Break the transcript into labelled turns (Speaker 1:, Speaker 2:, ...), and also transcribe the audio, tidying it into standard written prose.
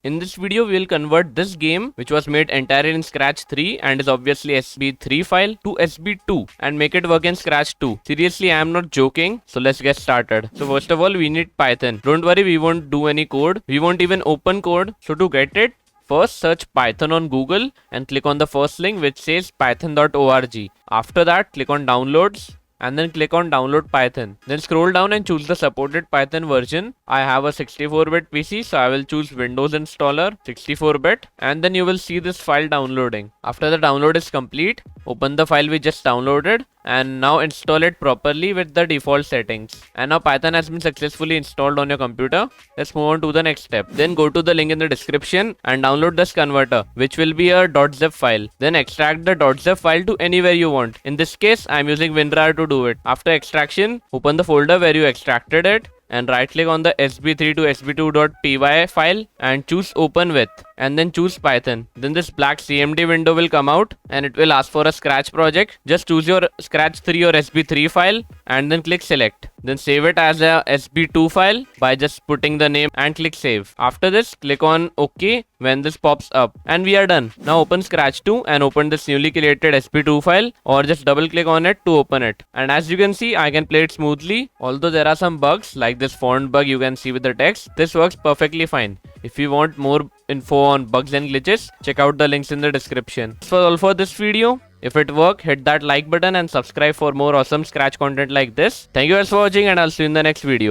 Speaker 1: In this video, we will convert this game, which was made entirely in Scratch 3 and is obviously sb3 file, to sb2 and make it work in Scratch 2. Seriously, I am not joking. So let's get started. So first of all, we need Python. Don't worry, we won't do any code. We won't even open code. So to get it, first search Python on Google and click on the first link which says python.org. After that, click on downloads and then click on download Python. Then scroll down and choose the supported Python version. I have a 64-bit PC, so I will choose Windows installer 64-bit, and then you will see this file downloading. After the download is complete, open the file we just downloaded and now install it properly with the default settings. And now Python has been successfully installed on your computer. Let's move on to the next step. Then go to the link in the description and download this converter, which will be a .zip file. Then extract the .zip file to anywhere you want. In this case, I am using WinRAR to do it. After extraction, open the folder where you extracted it and right click on the sb3 to sb2.py file and choose open with and then choose Python. Then this black CMD window will come out and it will ask for a Scratch project. Just choose your Scratch 3 or sb3 file and then click select. Then save it as a sb2 file by just putting the name and click save. After this, click on OK when this pops up and we are done. Now open Scratch 2 and open this newly created sb2 file or just double click on it to open it. And as you can see, I can play it smoothly. Although there are some bugs like this font bug you can see with the text, this works perfectly fine. If you want more info on bugs and glitches, check out the links in the description. That's all for this video. If it worked, hit that like button and subscribe for more awesome Scratch content like this. Thank you guys for watching and I'll see you in the next video.